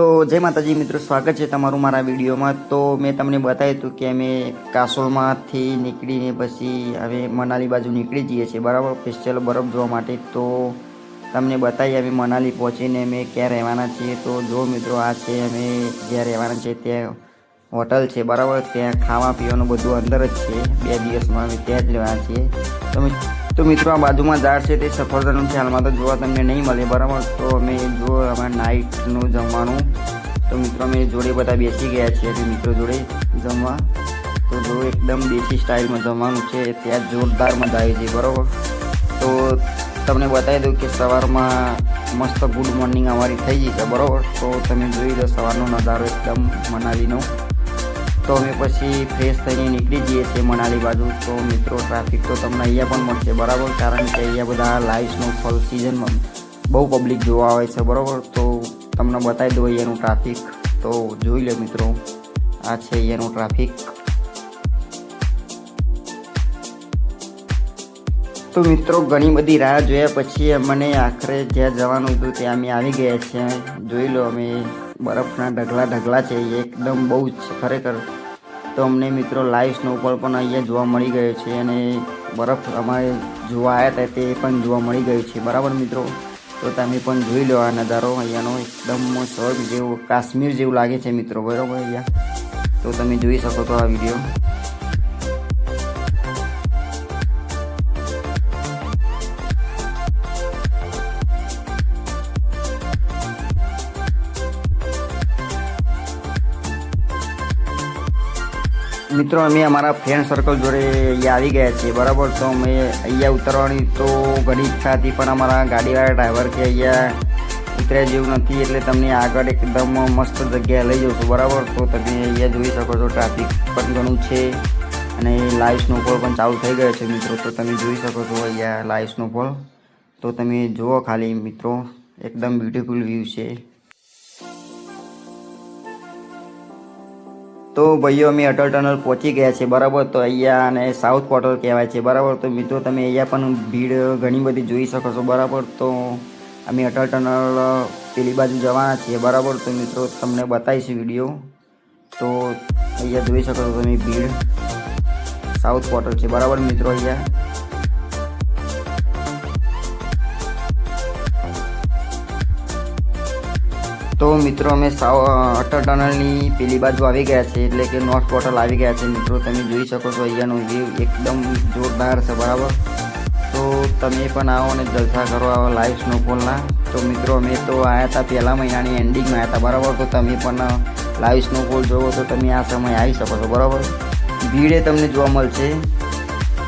તો જય માતાજી મિત્રો, સ્વાગત છે તમારું મારા વિડીયોમાં। તો મેં તમને બતાવ્યું હતું કે અમે કાસોલમાંથી નીકળીને પછી હવે મનાલી બાજુ નીકળી જઈએ છીએ, બરાબર, સ્પેશિયલ બરફ જોવા માટે। તો તમને બતાવીએ અમે મનાલી પહોંચીને અમે ક્યાં રહેવાના છીએ। તો જો મિત્રો, આ છે અમે જ્યાં રહેવાના છે ત્યાં હોટલ છે, બરાબર। ત્યાં ખાવા પીવાનું બધું અંદર જ છે। 2 દિવસમાં અમે ત્યાં જ રહેવાના છીએ। તો મિત્રો, આ બાજુમાં ઝાડ છે તે સફરજનનું છે, હાલમાં તો જોવા તમને નહીં મળે, બરાબર। તો અમે જો અમારે નાઇટનું જમવાનું, તો મિત્રો અમે જોડે બધા બેસી ગયા છીએ મિત્રો જોડે જમવા। તો જો એકદમ દેશી સ્ટાઇલમાં જમવાનું છે, ત્યાં જોરદાર મજા આવી છે, બરાબર। તો તમને બતાવી દઉં કે સવારમાં મસ્ત ગુડ મોર્નિંગ અમારી થઈ ગઈ છે, બરાબર। તો તમે જોઈ લો સવારનો નજારો એકદમ મનાલીનો। તો અમે પછી ફ્રેશ થઈને નીકળી જઈએ છીએ મનાલી બાજુ। તો મિત્રો, ટ્રાફિક તો તમને અહીંયા પણ મળશે, બરાબર, કારણ કે અહીંયા બધા લાઈવ સ્નોફોલ સિઝનમાં બહુ પબ્લિક જોવા આવે છે, બરાબર। તો તમને બતાવી દઉં અહીંયાનું ટ્રાફિક, તો જોઈ લો મિત્રો, આ છે અહીંયાનું ટ્રાફિક। તો મિત્રો, ઘણી બધી રાહ જોયા પછી મને આખરે જ્યાં જવાનું હતું ત્યાં અમે આવી ગયા છીએ। જોઈ લો, અમે બરફના ઢગલા છે, એકદમ બહુ જ ખરેખર। તો અમને મિત્રો લાઈવ સ્નોફોલ પણ અહીંયા જોવા મળી ગયો છે, અને બરફ અમારે જોવા આવ્યા હતા તે પણ જોવા મળી ગયું છે, બરાબર મિત્રો। તો તમે પણ જોઈ લો આ નજારો અહીંયાનો, એકદમ સ્વર્ગ જેવું, કાશ્મીર જેવું લાગે છે મિત્રો, બરાબર અહીંયા। તો તમે જોઈ શકો છો આ વિડીયો। મિત્રો, અમે અમારા ફ્રેન્ડ સર્કલ જોડે અહીંયા આવી ગયા છીએ, બરાબર। તો અમે અહીંયા ઉતરવાની તો ઘણી ઈચ્છા હતી, પણ અમારા ગાડીવાળા ડ્રાઈવર કે અહીંયા ઉતર્યા જેવું નથી, એટલે તમને આગળ એકદમ મસ્ત જગ્યાએ લઈ જઉં છું, બરાબર। તો તમે અહીંયા જોઈ શકો છો ટ્રાફિક પણ ઘણું છે, અને લાઈવ સ્નોફોલ પણ ચાલુ થઈ ગયો છે મિત્રો। તો તમે જોઈ શકો છો અહીંયા લાઈવ સ્નોફોલ, તો તમે જુઓ ખાલી મિત્રો, એકદમ બ્યુટીફુલ વ્યૂ છે। તો ભાઈઓ, અમે અટલ ટનલ પહોંચી ગયા છે, બરાબર। તો અહીંયા અને સાઉથ પોર્ટલ કહેવાય છે, બરાબર। તો મિત્રો, તમે અહીંયા પણ ભીડ ઘણી બધી જોઈ શકો છો, બરાબર। તો અમે અટલ ટનલ પેલી બાજુ જવાના છીએ, બરાબર। તો મિત્રો, તમને બતાવીશ વિડીયો, તો અહીંયા જોઈ શકો છો તમે ભીડ, સાઉથ પોર્ટલ છે, બરાબર મિત્રો અહીંયા। તો મિત્રો, અમે અટલ ટનલની પેલી બાજુ આવી ગયા છે, એટલે કે નોર્થ પોર્ટલ આવી ગયા છે મિત્રો। તમે જોઈ શકો છો અહીંયાનો વ્યૂ એકદમ જોરદાર છે, બરાબર। તો તમે પણ આવો અને જલસા કરો આવા લાઈવ સ્નોફોલના। તો મિત્રો, અમે તો આવ્યા હતા પહેલા મહિનાની એન્ડિંગમાં આવ્યા હતા, બરાબર। તો તમે પણ લાઈવ સ્નોફોલ જોવો તો તમે આ સમયે આવી શકો છો, બરાબર। ભીડે તમને જોવા મળશે।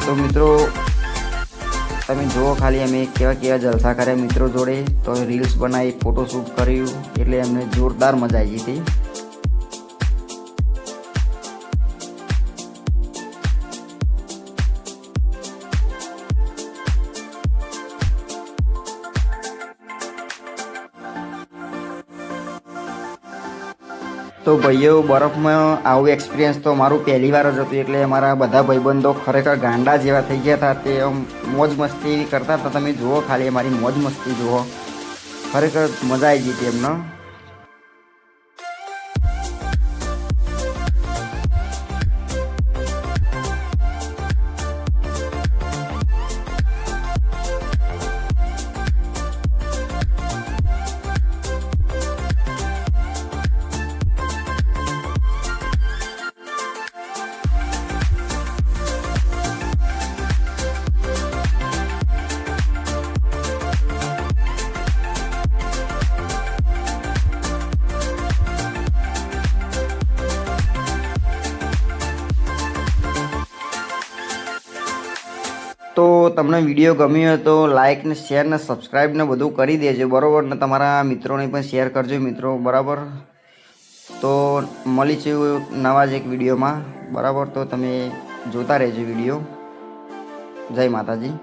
તો મિત્રો, તમે જુઓ ખાલી અમે કેવા જલસા કર્યા મિત્રો જોડે। તો રીલ્સ બનાવી, ફોટોશૂટ કર્યું, એટલે અમને જોરદાર મજા આવી હતી। તો ભાઈઓ, બરફમાં આવું એક્સપિરિયન્સ તો મારું પહેલી વાર જ હતું, એટલે અમારા બધા ભાઈબંધો ખરેખર ગાંડા જેવા થઈ ગયા હતા। તે મોજ મસ્તી એવી કરતા હતા, તમે જુઓ ખાલી અમારી મોજ મસ્તી જુઓ, ખરેખર મજા આવી ગઈ હતી એમને। તો તમને વિડીયો ગમ્યો હોય તો લાઇક ને શેર ને સબસ્ક્રાઈબ ને બધું કરી દેજો, બરાબર। ને તમારા મિત્રોને પણ શેર કરજો મિત્રો, બરાબર। તો મળીશું નવા જ એક વિડીયોમાં, બરાબર। તો તમે જોતા રહેજો વિડીયો। જય માતાજી।